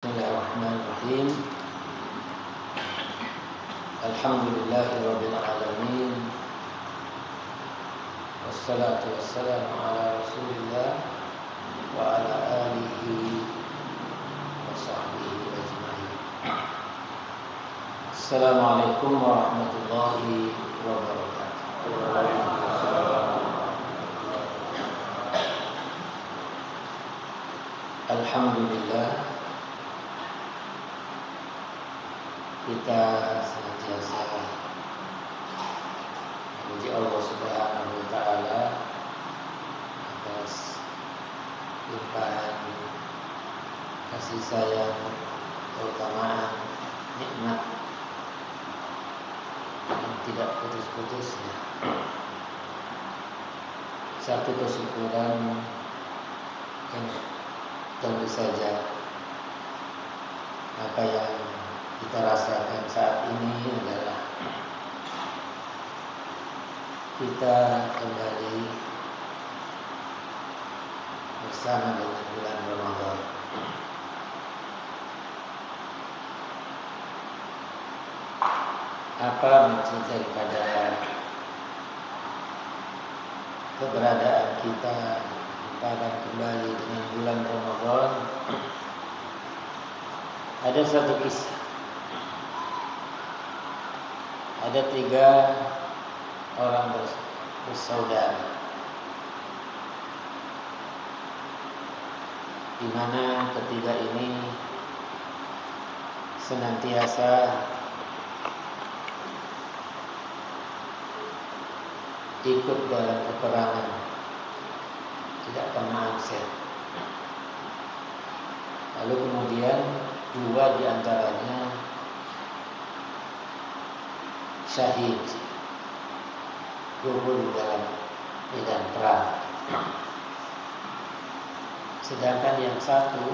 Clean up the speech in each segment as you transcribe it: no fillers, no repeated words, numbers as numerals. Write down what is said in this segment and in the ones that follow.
Bismillahirrahmanirrahim. Alhamdulillahirabbil alamin. Wassalatu wassalamu ala Rasulillah wa ala alihi wa sahbihi ajma'in. Assalamualaikum warahmatullahi wabarakatuh. Alhamdulillah, kita senantiasa memuji Allah Subhanahu wa taala atas limpahan kasih sayang, keutamaan, nikmat yang tidak putus-putusnya. Satu kesyukuran yang tentu saja apa yang kita rasakan saat ini adalah kita kembali bersama dengan bulan Ramadan. Apa maksud daripada keberadaan kita akan kembali dengan bulan Ramadan? Ada satu kisah. Ada 3 orang bersaudara, di mana ketiga ini senantiasa ikut dalam peperangan, tidak pernah absen. Lalu kemudian 2 di antaranya syahid, gugur dalam medan perang. Sedangkan yang satu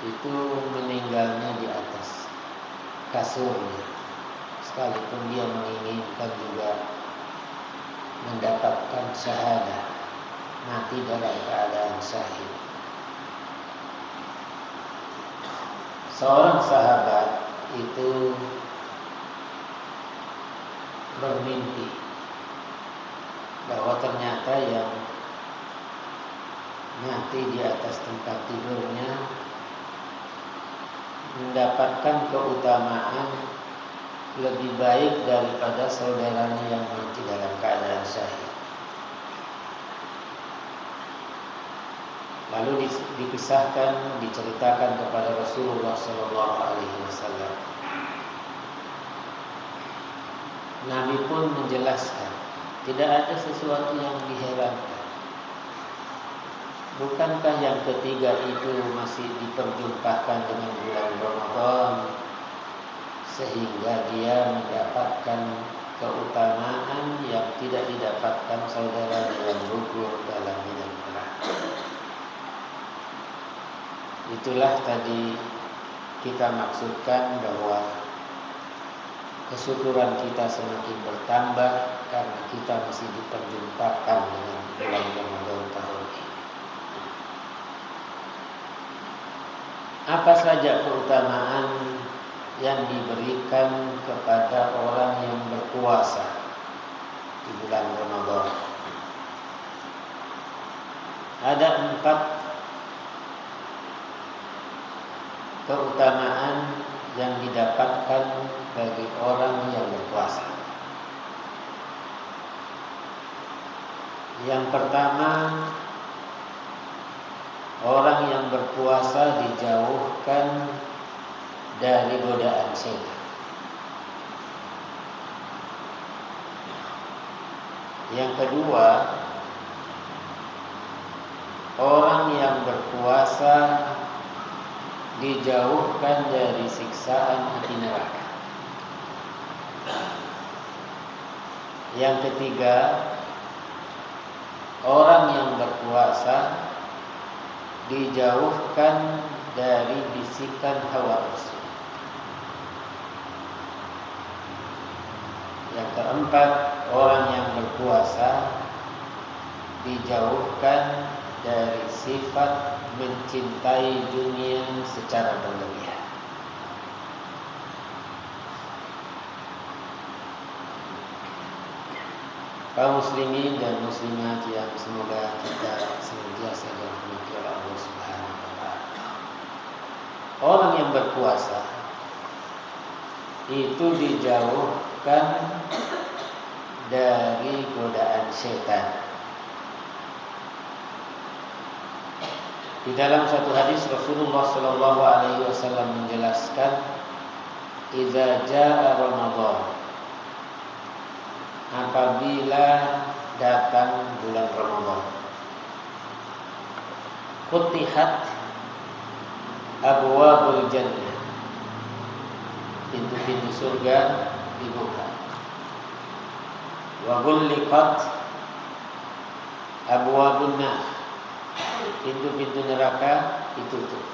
itu meninggalnya di atas kasurnya, sekalipun dia menginginkan juga mendapatkan syahadah, mati dalam keadaan syahid. Seorang sahabat itu bermimpi bahwa ternyata yang mati di atas tempat tidurnya mendapatkan keutamaan lebih baik daripada saudaranya yang mati dalam keadaan syahid. Lalu dikisahkan, diceritakan kepada Rasulullah SAW. Nabi pun menjelaskan, tidak ada sesuatu yang diherankan. Bukankah yang ketiga itu masih diperjumpakan dengan bulan Ramadan, sehingga dia mendapatkan keutamaan yang tidak didapatkan saudara yang gugur dalam medan perang. Itulah tadi kita maksudkan bahwa kesyukuran kita semakin bertambah karena kita masih diperjumpakan dengan bulan Ramadan tahun ini. Apa saja keutamaan yang diberikan kepada orang yang berpuasa di bulan Ramadan? Ada 4 keutamaan yang didapatkan bagi orang yang berpuasa. Yang pertama, orang yang berpuasa dijauhkan dari godaan setan. Yang kedua, orang yang berpuasa dijauhkan dari siksaan api neraka. Yang ketiga, orang yang berpuasa dijauhkan dari bisikan hawa nafsu. Yang keempat, orang yang berpuasa dijauhkan dari sifat mencintai dunia secara berlebihan. Kaum muslimin dan muslimat yang semoga kita senantiasa dirahmati oleh Allah Subhanahu wa taala. Orang yang berpuasa itu dijauhkan dari godaan setan. Di dalam satu hadis Rasulullah sallallahu alaihi wasallam menjelaskan, "Idza jaa Ramadan," apabila datang bulan Ramadan, "Futihat abwabul jannah," pintu-pintu surga dibuka. "Wa ghulliqat abwabun nar," pintu-pintu neraka ditutup.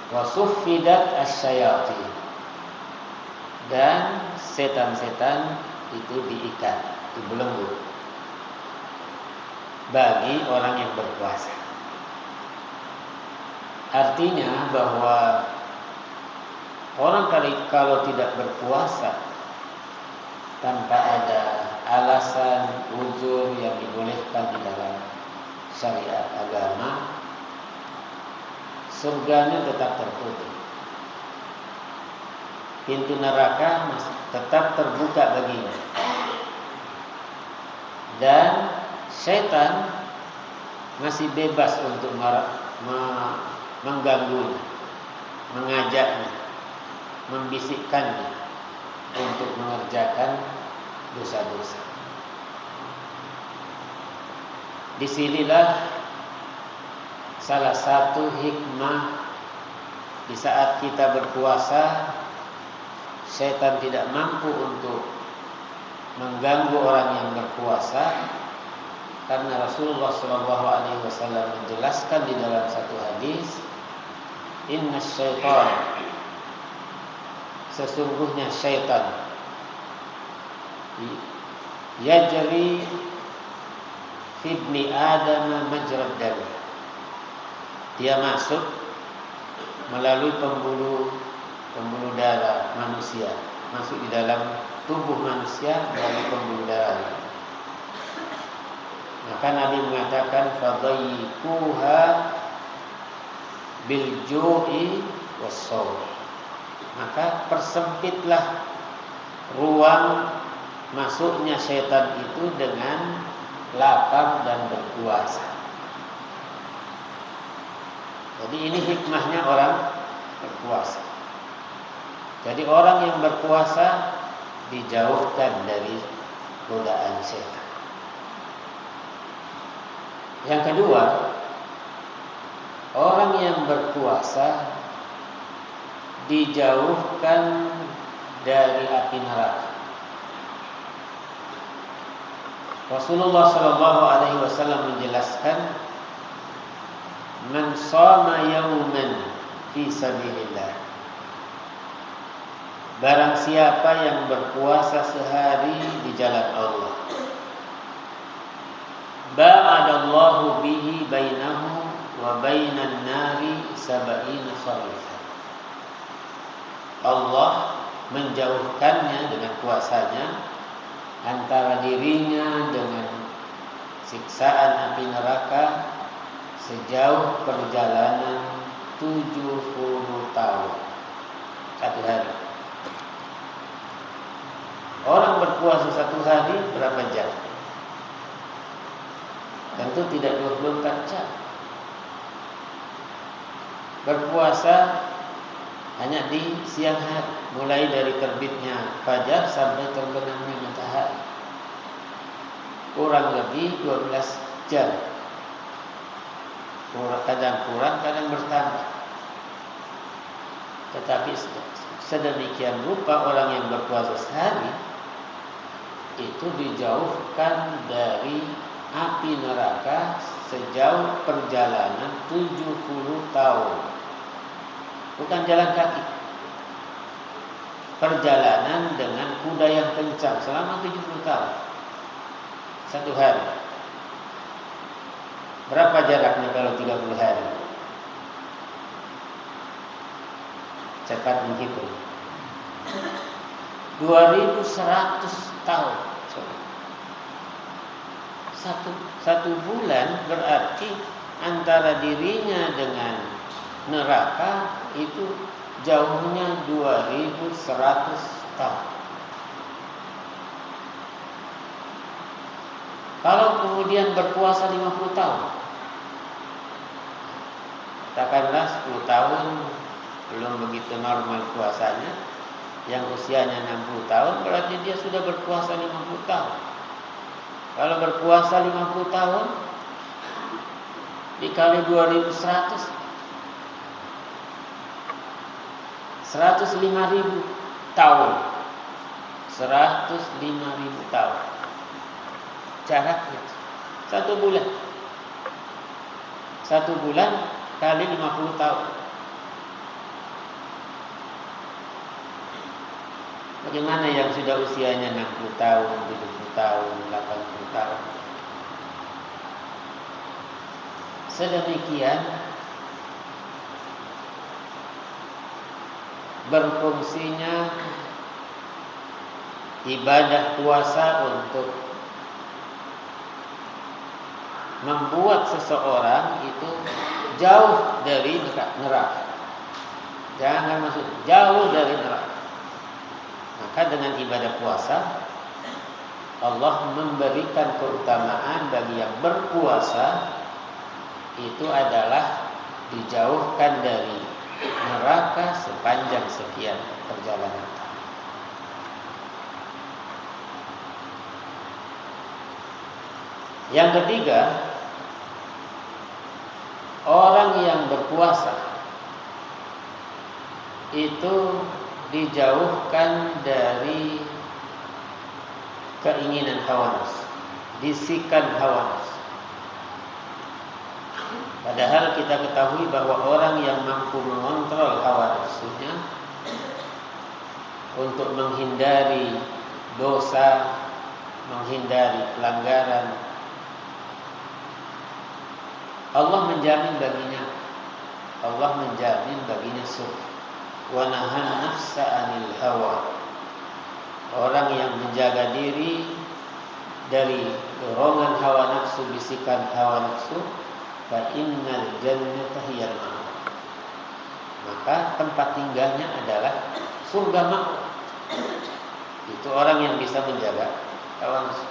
"Wa suffidat asyayatin," dan setan-setan itu diikat, dibelenggu bagi orang yang berpuasa. Artinya bahwa orang kalau tidak berpuasa tanpa ada alasan uzur yang dibolehkan di dalam syariat agama, surganya tetap tertutup. Pintu neraka tetap terbuka baginya. Dan syaitan masih bebas untuk mengganggunya, mengajaknya, membisikkannya untuk mengerjakan dosa-dosa. Disinilah salah satu hikmah di saat kita berpuasa, setan tidak mampu untuk mengganggu orang yang berpuasa, karena Rasulullah SAW menjelaskan di dalam satu hadis, "Inna syaitan," sesungguhnya syaitan, "yajri fi ibni Adam majrad dam," dia masuk melalui pembuluh darah manusia, masuk di dalam tubuh manusia melalui pembuluh darah. Maka Nabi mengatakan, "Fadayikuha bil ju'i was-shaum," maka persempitlah ruang masuknya setan itu dengan lapar dan berpuasa. Jadi ini hikmahnya orang berpuasa. Jadi orang yang berpuasa dijauhkan dari godaan setan. Yang kedua, orang yang berpuasa dijauhkan dari api neraka. Rasulullah SAW menjelaskan, "Man shama yawman fi sabilillah," barang siapa yang berpuasa sehari di jalan Allah, "ba'adallahu bihi bainahu wa bainan nari sab'ina kharifan," Allah menjauhkannya dengan puasanya antara dirinya dengan siksaan api neraka sejauh perjalanan 70 tahun satu hari. Orang berpuasa satu hari berapa jam? Tentu tidak 24 jam. Berpuasa hanya di siang hari, mulai dari terbitnya fajar sampai terbenamnya matahari, kurang lebih 12 jam. Kadang kurang, kadang bertambah. Tetapi sedemikian rupa orang yang berpuasa sehari itu dijauhkan dari api neraka sejauh perjalanan 70 tahun. Bukan jalan kaki, perjalanan dengan kuda yang kencang selama 70 tahun satu hari. Berapa jaraknya kalau 30 hari? cepat menghitung. 2100 tahun. Satu bulan berarti antara dirinya dengan neraka itu jauhnya 2100 tahun. Kalau kemudian berpuasa 50 tahun, katakanlah 10 tahun belum begitu normal puasanya, yang usianya 60 tahun berarti dia sudah berpuasa 50 tahun. Kalau berpuasa 50 tahun dikali 2100, 105.000 tahun. 105.000 tahun. Jaraknya 1 bulan. 1 bulan kali 50 tahun. Bagaimana yang sudah usianya 60 tahun, 70 tahun, 80 tahun. Sedemikian berfungsinya ibadah puasa untuk membuat seseorang itu jauh dari neraka. Jangan masuk, jauh dari neraka. Maka dengan ibadah puasa Allah memberikan keutamaan bagi yang berpuasa, itu adalah dijauhkan dari neraka sepanjang sekian perjalanan. Yang ketiga, orang yang berpuasa itu dijauhkan dari keinginan hawa nafsu, bisikan hawa nafsu. Padahal kita ketahui bahwa orang yang mampu mengontrol hawa nafsunya untuk menghindari dosa, menghindari pelanggaran, Allah menjamin baginya surga. Wa nahan nafsa 'anil hawa. Orang yang menjaga diri dari dorongan hawa nafsu, bisikan hawa nafsu, fa innal jannata hiyal ma'wa. Maka tempat tinggalnya adalah surga ma'wa. Itu orang yang bisa menjaga hawa nafsu.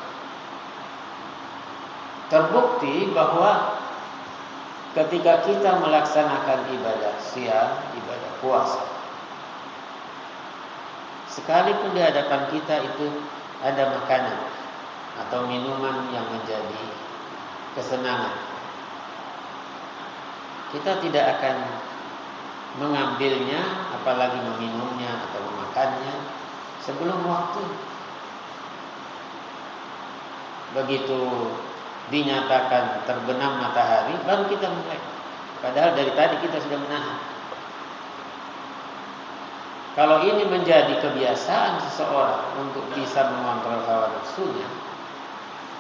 Terbukti bahwa ketika kita melaksanakan ibadah siang, ibadah puasa, sekalipun di hadapan kita itu ada makanan atau minuman yang menjadi kesenangan, kita tidak akan mengambilnya, apalagi meminumnya atau memakannya sebelum waktu. Begitu dinyatakan terbenam matahari, baru kita mulai. Padahal dari tadi kita sudah menahan. Kalau ini menjadi kebiasaan seseorang untuk bisa mengontrol hawa nafsunya,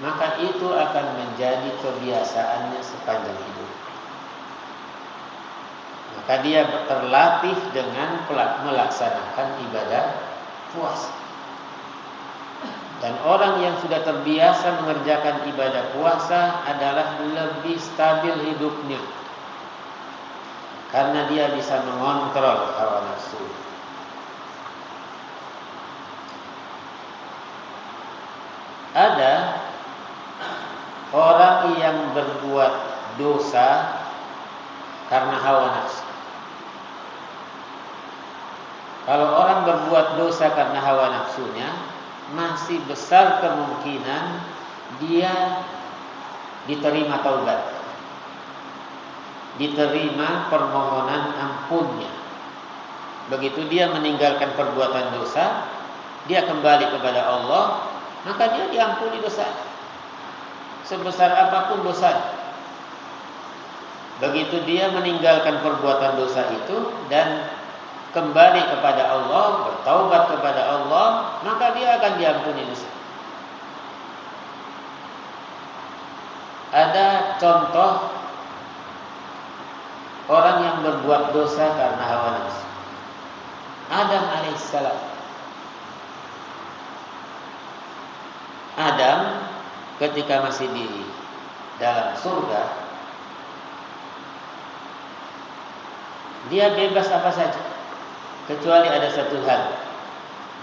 maka itu akan menjadi kebiasaannya sepanjang hidup. Maka dia terlatih dengan melaksanakan ibadah puasa. Dan orang yang sudah terbiasa mengerjakan ibadah puasa adalah lebih stabil hidupnya, karena dia bisa mengontrol hawa nafsu. Ada orang yang berbuat dosa karena hawa nafsu. Kalau orang berbuat dosa karena hawa nafsunya, masih besar kemungkinan dia diterima taubat, diterima permohonan ampunnya. Begitu dia meninggalkan perbuatan dosa, dia kembali kepada Allah, maka dia diampuni dosa, sebesar apapun dosa. Begitu dia meninggalkan perbuatan dosa itu dan kembali kepada Allah, bertaubat kepada Allah, maka dia akan diampuni dosa. Ada contoh orang yang berbuat dosa karena hawa nafsu. Adam alaihissalam. Adam ketika masih di dalam surga, dia bebas apa saja, kecuali ada satu hal,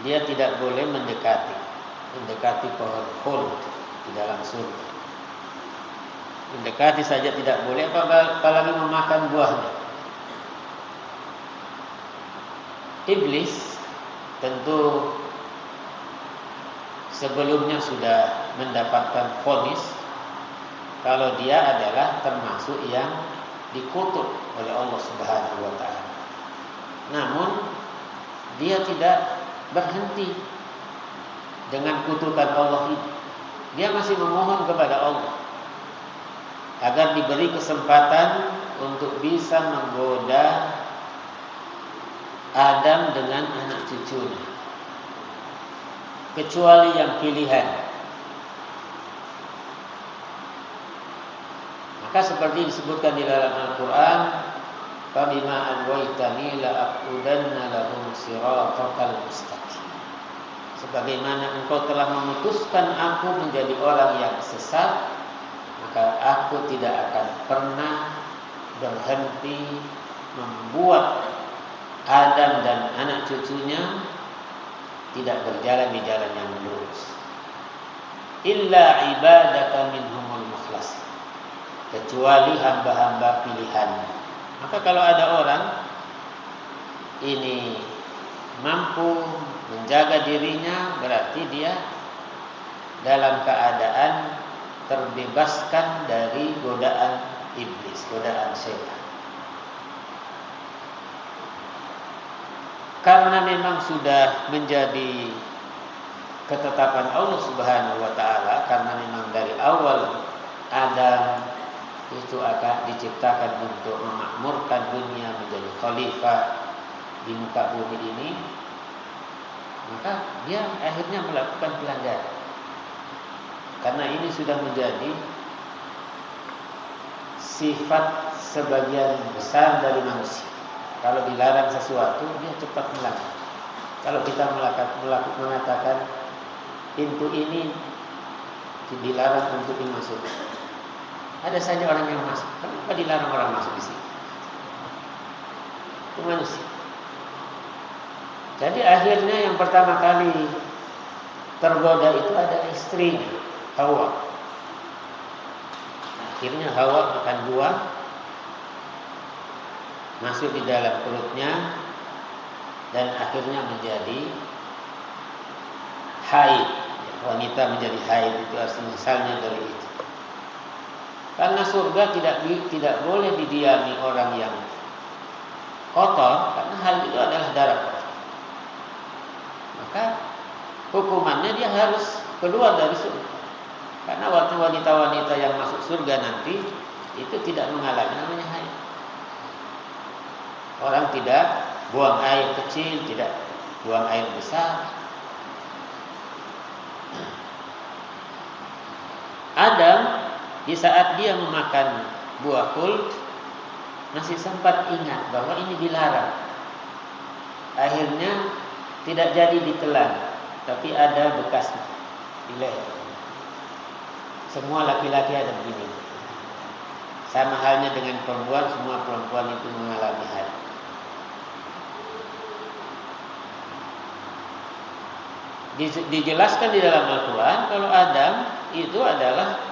dia tidak boleh mendekati pohon khuld di dalam surga. Mendekati saja tidak boleh, apalagi memakan buahnya. Iblis tentu sebelumnya sudah mendapatkan vonis kalau dia adalah termasuk yang dikutuk oleh Allah Subhanahu wa taala. Namun dia tidak berhenti dengan kutukan Allah ini. Dia masih memohon kepada Allah agar diberi kesempatan untuk bisa menggoda Adam dengan anak cucunya, kecuali yang pilihan. Maka seperti disebutkan di dalam Al-Quran, "Fabima aghwaytani la'aqudanna lahum siratal mustaqim." Sebagaimana engkau telah memutuskan aku menjadi orang yang sesat, maka aku tidak akan pernah berhenti membuat Adam dan anak cucunya tidak berjalan di jalan yang lurus. Illa ibadaka minhumul mukhlasin, kecuali hamba-hamba pilihan. Maka kalau ada orang ini mampu menjaga dirinya, berarti dia dalam keadaan terbebaskan dari godaan iblis, godaan setan. Karena memang sudah menjadi ketetapan Allah Subhanahu wa taala, karena memang dari awal Adam itu akan diciptakan untuk memakmurkan dunia, menjadi khalifah di muka bumi ini, maka dia akhirnya melakukan pelanggaran. Karena ini sudah menjadi sifat sebagian besar dari manusia. Kalau dilarang sesuatu, dia cepat melanggar. Kalau kita mengatakan pintu ini dilarang untuk dimasuki, ada saja orang yang masuk. Kenapa dilarang orang masuk di sini? Itu manusia. Jadi akhirnya yang pertama kali tergoda itu ada istrinya, Hawa. Akhirnya Hawa makan buah, masuk di dalam perutnya, dan akhirnya menjadi haid. Wanita menjadi haid itu asalnya dari itu. Karena surga tidak boleh didiami orang yang kotor, karena hal itu adalah darah kotor. Maka hukumannya dia harus keluar dari surga. Karena wanita-wanita yang masuk surga nanti itu tidak mengalami namanya haid. Orang tidak buang air kecil, tidak buang air besar. Adam di saat dia memakan buah khuld masih sempat ingat bahwa ini dilarang. Akhirnya tidak jadi ditelan, tapi ada bekasnya di leher. Semua laki-laki ada begini. Sama halnya dengan perempuan, semua perempuan itu mengalami haid. Dijelaskan di dalam Al-Quran kalau Adam itu adalah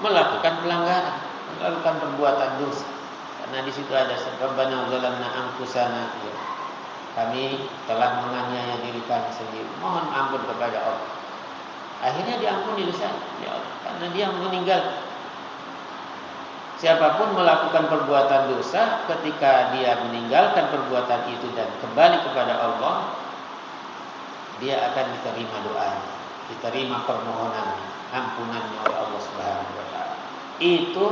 melakukan pelanggaran, melakukan perbuatan dosa. Karena di situ ada Rabbana zalamna anfusana, kami telah menganiaya diri kami sendiri, mohon ampun kepada Allah. Akhirnya diampuni dosanya ya Allah, karena dia meninggal. Siapapun melakukan perbuatan dosa, ketika dia meninggalkan perbuatan itu dan kembali kepada Allah, dia akan diterima doanya, diterima permohonan ampunannya oleh Allah Subhanahu wa taala. Itu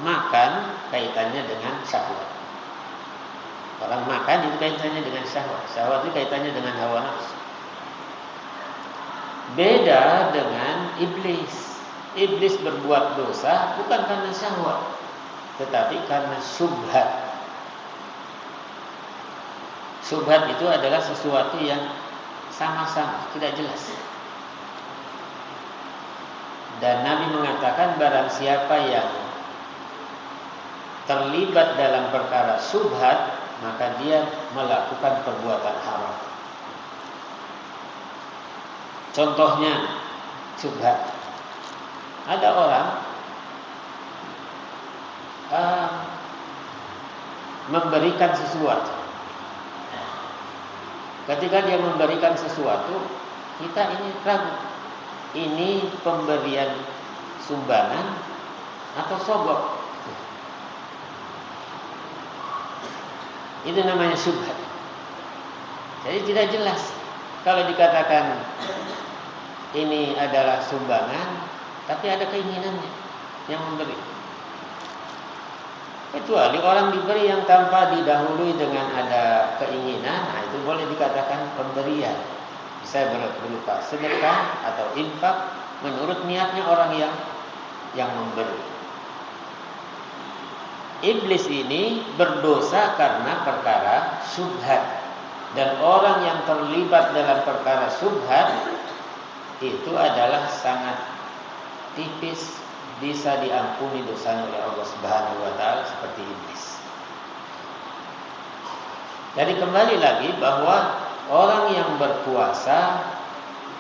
makan kaitannya dengan syahwat. Orang makan itu kaitannya dengan syahwat. Syahwat itu kaitannya dengan hawa nafsu. Beda dengan iblis. Iblis berbuat dosa bukan karena syahwat, tetapi karena syubhat. Syubhat itu adalah sesuatu yang sama-sama tidak jelas. Dan Nabi mengatakan barang siapa yang terlibat dalam perkara syubhat, maka dia melakukan perbuatan haram. Contohnya syubhat. Ada orang memberikan sesuatu. Ketika dia memberikan sesuatu, kita ini ragu. Ini pemberian sumbangan atau sogok. Itu namanya syubhat. Jadi tidak jelas. Kalau dikatakan ini adalah sumbangan, tapi ada keinginannya yang memberi. Kecuali orang diberi yang tanpa didahului dengan ada keinginan, nah itu boleh dikatakan pemberian. Bisa berupa sedekah atau infak menurut niatnya orang yang memberi. Iblis ini berdosa karena perkara syubhat, dan orang yang terlibat dalam perkara syubhat itu adalah sangat tipis bisa diampuni dosanya oleh Allah Subhanahu wa taala seperti iblis. Jadi kembali lagi bahwa orang yang berpuasa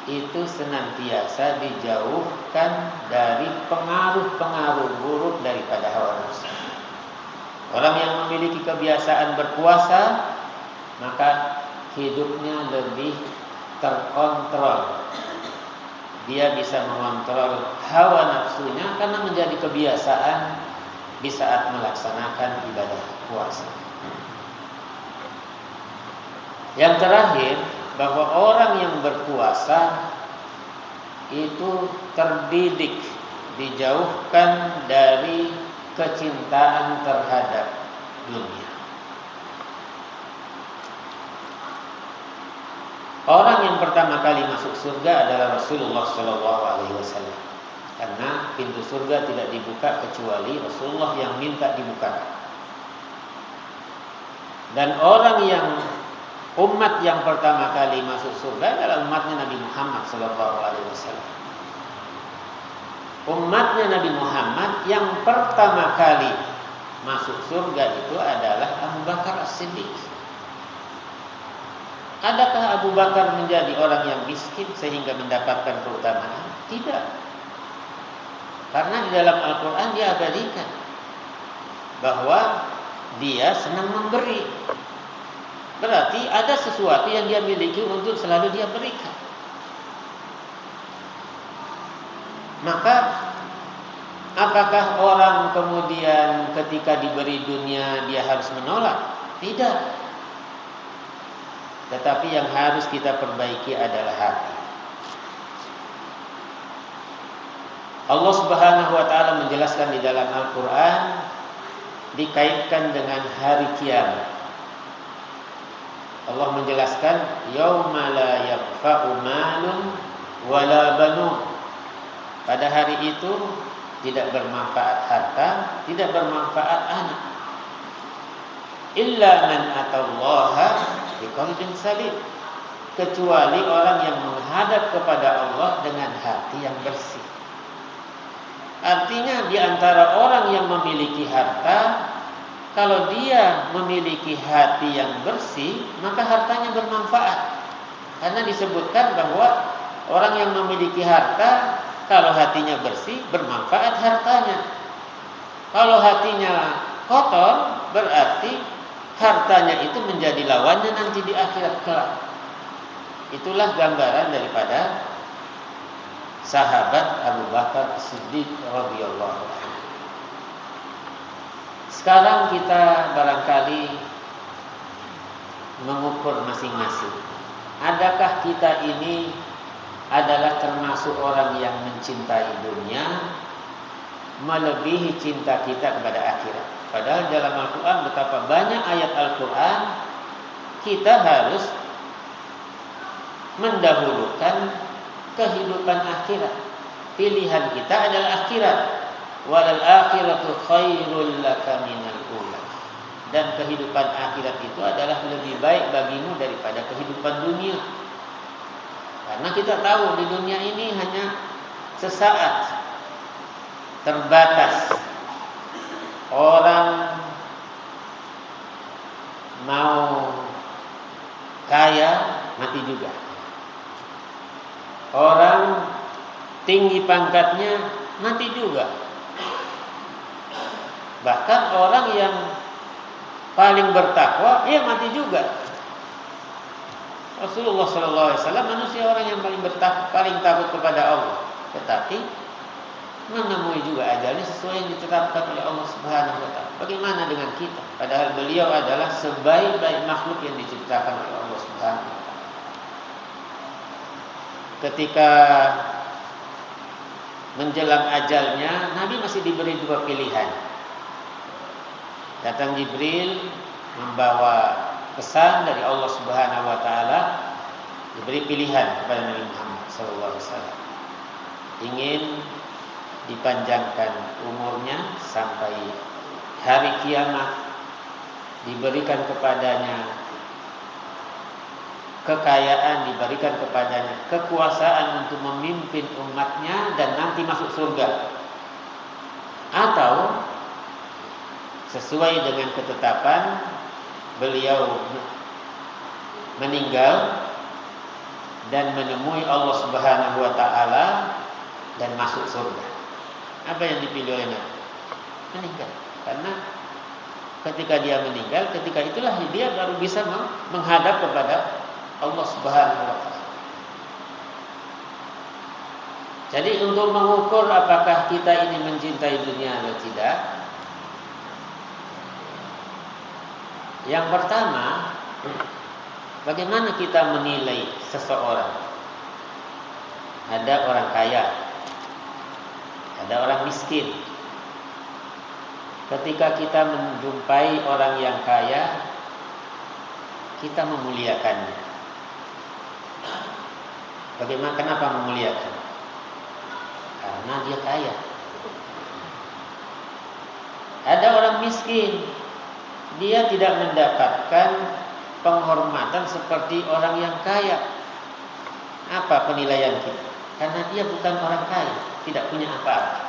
itu senantiasa dijauhkan dari pengaruh-pengaruh buruk daripada hawa nafsu. Orang yang memiliki kebiasaan berpuasa, maka hidupnya lebih terkontrol. Dia bisa mengontrol hawa nafsunya karena menjadi kebiasaan di saat melaksanakan ibadah puasa. Yang terakhir, bahwa orang yang berpuasa itu terdidik, dijauhkan dari kecintaan terhadap dunia. Orang yang pertama kali masuk surga adalah Rasulullah SAW, karena pintu surga tidak dibuka kecuali Rasulullah yang minta dibuka. Dan orang yang umat yang pertama kali masuk surga adalah umatnya Nabi Muhammad SAW. Umatnya Nabi Muhammad yang pertama kali masuk surga itu adalah Abu Bakar As-Siddiq. Adakah Abu Bakar menjadi orang yang miskin sehingga mendapatkan keutamaan? Tidak. Karena di dalam Al-Quran dia abadikan bahwa dia senang memberi. Berarti ada sesuatu yang dia miliki untuk selalu dia berikan. Maka apakah orang kemudian ketika diberi dunia dia harus menolak? Tidak. Tetapi yang harus kita perbaiki adalah hati. Allah Subhanahu wa taala menjelaskan di dalam Al-Qur'an dikaitkan dengan hari kiamat. Allah menjelaskan yauma la yanfa'u malun wala banun. Pada hari itu tidak bermanfaat harta, tidak bermanfaat anak. Illa man atallaha biqalbin salim, kecuali orang yang menghadap kepada Allah dengan hati yang bersih. Artinya di antara orang yang memiliki harta, kalau dia memiliki hati yang bersih, maka hartanya bermanfaat. Karena disebutkan bahwa orang yang memiliki harta, kalau hatinya bersih, bermanfaat hartanya. Kalau hatinya kotor, berarti hartanya itu menjadi lawannya nanti di akhirat kelak. Itulah gambaran daripada sahabat Abu Bakar As-Siddiq radhiyallahu anhu. Sekarang kita barangkali mengukur masing-masing. Adakah kita ini adalah termasuk orang yang mencintai dunia melebihi cinta kita kepada akhirat? Padahal dalam Al-Quran betapa banyak ayat Al-Quran kita harus mendahulukan kehidupan akhirat. Pilihan kita adalah akhirat. Walal akhiratu khairul laka minal ula. dan kehidupan akhirat itu adalah lebih baik bagimu daripada kehidupan dunia. Karena kita tahu di dunia ini hanya sesaat, terbatas. Orang mau kaya mati juga. Orang tinggi pangkatnya mati juga. Bahkan orang yang paling bertakwa dia mati juga. Rasulullah SAW manusia orang yang paling takut kepada Allah, tetapi menemui juga ajalnya sesuai yang ditetapkan oleh Allah Subhanahu wa taala. Bagaimana dengan kita? Padahal beliau adalah sebaik-baik makhluk yang diciptakan oleh Allah Subhanahu wa taala. Ketika menjelang ajalnya, Nabi masih diberi dua pilihan. Datang Jibril membawa pesan dari Allah Subhanahu wa taala, diberi pilihan kepada Nabi Muhammad SAW. Ingin dipanjangkan umurnya sampai hari kiamat, diberikan kepadanya kekayaan, diberikan kepadanya kekuasaan untuk memimpin umatnya dan nanti masuk surga. Atau sesuai dengan ketetapan beliau meninggal dan menemui Allah Subhanahu wa taala dan masuk surga. Apa yang dipilih oleh Nabi? Meninggal. Karena ketika dia meninggal, ketika itulah dia baru bisa menghadap kepada Allah Subhanahu wa taala. Jadi untuk mengukur apakah kita ini mencintai dunia atau tidak, yang pertama, bagaimana kita menilai seseorang? Ada orang kaya, ada orang miskin. Ketika kita menjumpai orang yang kaya, kita memuliakannya. Bagaimana? Kenapa memuliakan? Karena dia kaya. Ada orang miskin, dia tidak mendapatkan penghormatan seperti orang yang kaya. Apa penilaian kita? Karena dia bukan orang kaya, tidak punya apa-apa.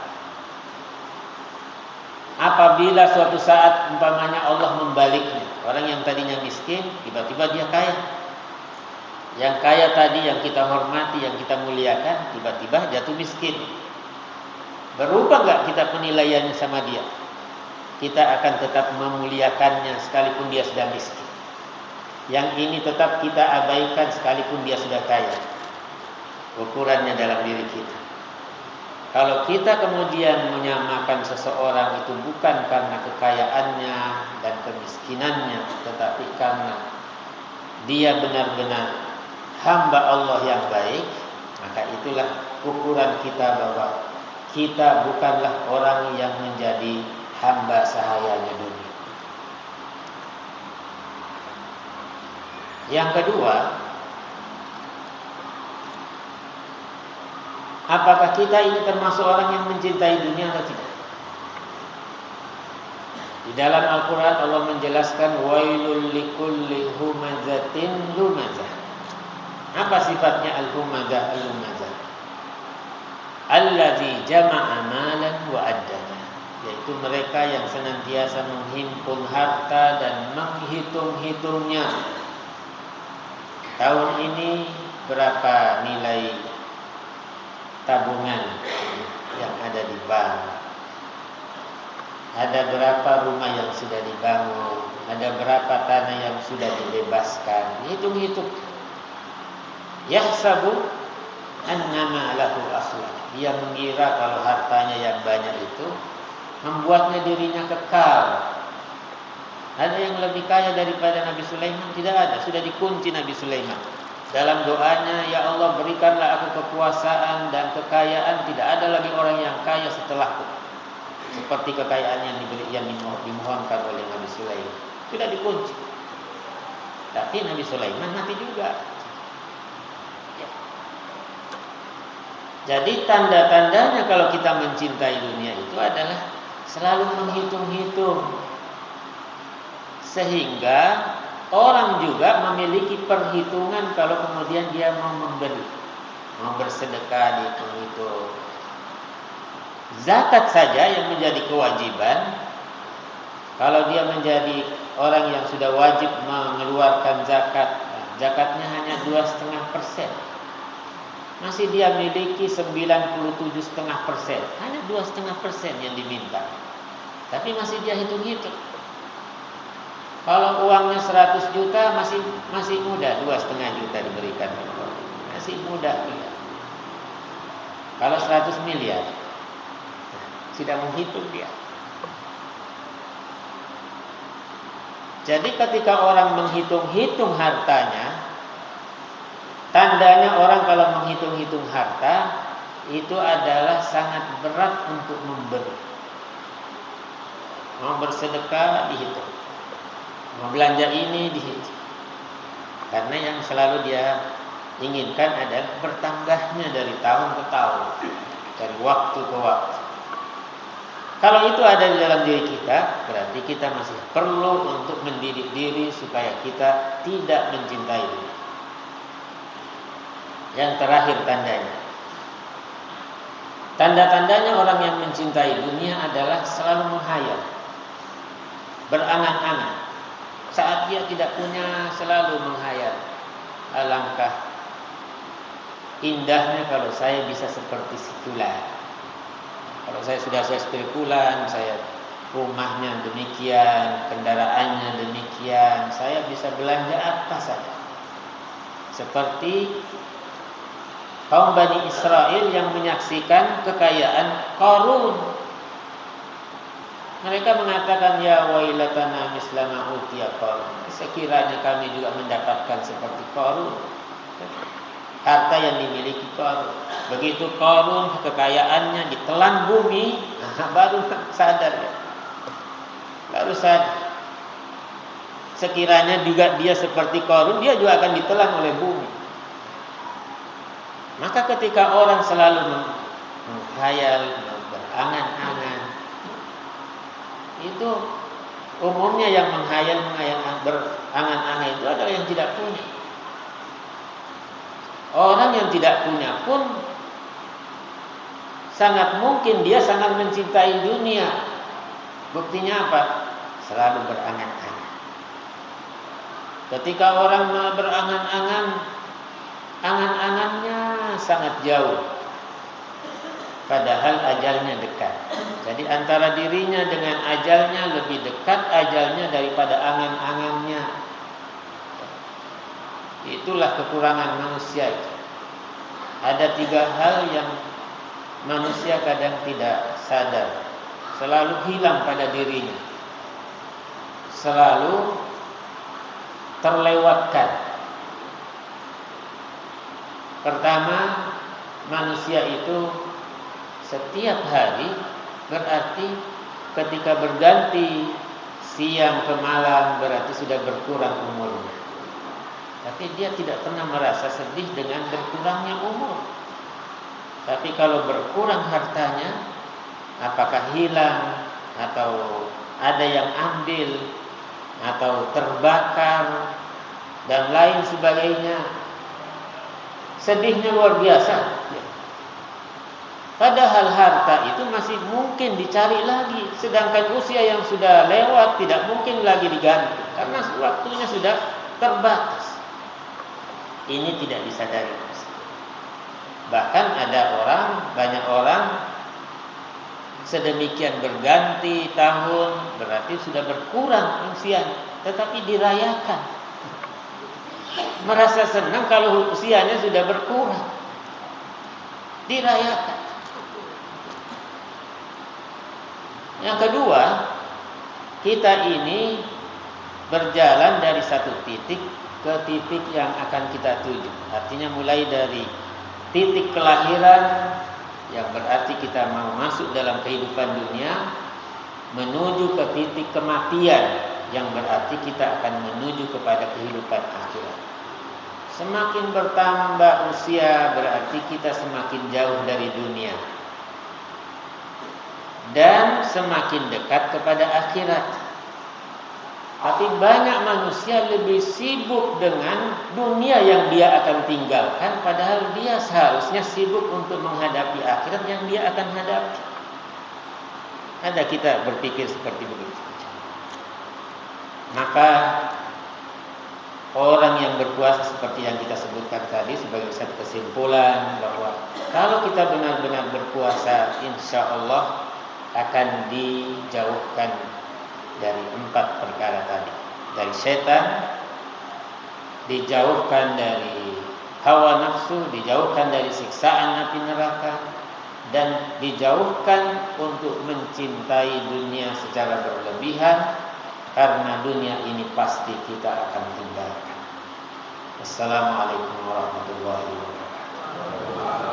Apabila suatu saat umpamanya Allah membaliknya, orang yang tadinya miskin tiba-tiba dia kaya. Yang kaya tadi yang kita hormati, yang kita muliakan, tiba-tiba jatuh miskin. Berubah enggak kita penilaiannya sama dia? Kita akan tetap memuliakannya sekalipun dia sudah miskin. Yang ini tetap kita abaikan sekalipun dia sudah kaya. Ukurannya dalam diri kita. Kalau kita kemudian menyamakan seseorang itu bukan karena kekayaannya dan kemiskinannya, tetapi karena dia benar-benar hamba Allah yang baik, maka itulah ukuran kita bahwa kita bukanlah orang yang menjadi hamba sahayanya dunia. Yang kedua, apakah kita ini termasuk orang yang mencintai dunia atau tidak? Di dalam Al-Quran Allah menjelaskan wailul likulli humazatin lumazah. Apa sifatnya al-humazah? Al-lumazah allazi jama'a malan wa addana, yaitu mereka yang senantiasa menghimpun harta dan menghitung-hitungnya. Tahun ini berapa nilai tabungan yang ada di bank? Ada berapa rumah yang sudah dibangun? Ada berapa tanah yang sudah dibebaskan? Hitung-hitung. Yahsabu annama lahu akhlaq. Dia mengira kalau hartanya yang banyak itu membuatnya dirinya kekal. Ada yang lebih kaya daripada Nabi Sulaiman? Tidak ada. Sudah dikunci Nabi Sulaiman. Dalam doanya, ya Allah berikanlah aku kekuasaan dan kekayaan. Tidak ada lagi orang yang kaya setelahku seperti kekayaan yang dimohonkan oleh Nabi Sulaiman. Sudah dikunci. Tapi Nabi Sulaiman mati juga. Jadi tanda-tandanya kalau kita mencintai dunia itu adalah selalu menghitung-hitung. Sehingga orang juga memiliki perhitungan kalau kemudian dia mau memberi, mau bersedekah, dihitung-hitung. Zakat saja yang menjadi kewajiban, kalau dia menjadi orang yang sudah wajib mengeluarkan zakat, zakatnya hanya 2,5%. Masih dia miliki 97,5%, hanya 2,5% yang diminta. Tapi masih dia hitung-hitung. Kalau uangnya 100 juta masih mudah, 2,5 juta diberikan. Masih mudah. Kalau 100 miliar, sudah menghitung dia. Jadi ketika orang menghitung-hitung hartanya, tandanya orang kalau menghitung-hitung harta itu adalah sangat berat untuk memberi. Mau bersedekah dihitung, mau belanja ini dihitung. Karena yang selalu dia inginkan adalah bertambahnya dari tahun ke tahun, dari waktu ke waktu. Kalau itu ada di dalam diri kita, berarti kita masih perlu untuk mendidik diri supaya kita tidak mencintai dunia. Yang terakhir tandanya, tanda-tandanya orang yang mencintai dunia adalah selalu menghayal, berangan-angan. Saat dia tidak punya, selalu menghayal, alangkah indahnya kalau saya bisa seperti si fulan. Kalau saya sudah seperti fulan, saya rumahnya demikian, kendaraannya demikian, saya bisa belanja apa saja. Seperti kaum Bani Israel yang menyaksikan kekayaan Qarun. Mereka mengatakan, ya wailatana mislama utiya Qarun. Sekiranya kami juga mendapatkan seperti Qarun, harta yang dimiliki Qarun. Begitu Qarun kekayaannya ditelan bumi, baru sadar ya. Baru sadar. Sekiranya juga dia seperti Qarun, dia juga akan ditelan oleh bumi. Maka ketika orang selalu menghayal, berangan-angan, itu umumnya yang menghayal, berangan-angan itu adalah yang tidak punya. Orang yang tidak punya pun sangat mungkin dia sangat mencintai dunia. Buktinya apa? Selalu berangan-angan. Ketika orang berangan-angan, angan-angannya sangat jauh, padahal ajalnya dekat. Jadi antara dirinya dengan ajalnya lebih dekat ajalnya daripada angan-angannya. Itulah kekurangan manusia. Ada 3 hal yang manusia kadang tidak sadar, selalu hilang pada dirinya, selalu terlewatkan. Pertama, manusia itu setiap hari berarti ketika berganti siang ke malam berarti sudah berkurang umurnya. Tapi dia tidak pernah merasa sedih dengan berkurangnya umur. Tapi kalau berkurang hartanya, apakah hilang atau ada yang ambil atau terbakar dan lain sebagainya, sedihnya luar biasa. Padahal harta itu masih mungkin dicari lagi, sedangkan usia yang sudah lewat tidak mungkin lagi diganti karena waktunya sudah terbatas. Ini tidak disadari. Bahkan ada banyak orang sedemikian berganti tahun, berarti sudah berkurang usianya, tetapi dirayakan. Merasa senang kalau usianya sudah berkurang, dirayakan. Yang kedua, kita ini berjalan dari satu titik ke titik yang akan kita tuju. Artinya mulai dari titik kelahiran yang berarti kita mau masuk dalam kehidupan dunia, menuju ke titik kematian yang berarti kita akan menuju kepada kehidupan akhirat. Semakin bertambah usia berarti kita semakin jauh dari dunia dan semakin dekat kepada akhirat. Tapi banyak manusia lebih sibuk dengan dunia yang dia akan tinggalkan, padahal dia seharusnya sibuk untuk menghadapi akhirat yang dia akan hadapi. Ada kita berpikir seperti begitu. Maka orang yang berpuasa seperti yang kita sebutkan tadi sebagai satu kesimpulan bahwa kalau kita benar-benar berpuasa, insya Allah akan dijauhkan dari 4 perkara tadi. Dari setan, dijauhkan dari hawa nafsu, dijauhkan dari siksaan api neraka, dan dijauhkan untuk mencintai dunia secara berlebihan, karena dunia ini pasti kita akan tinggalkan. Assalamualaikum warahmatullahi wabarakatuh.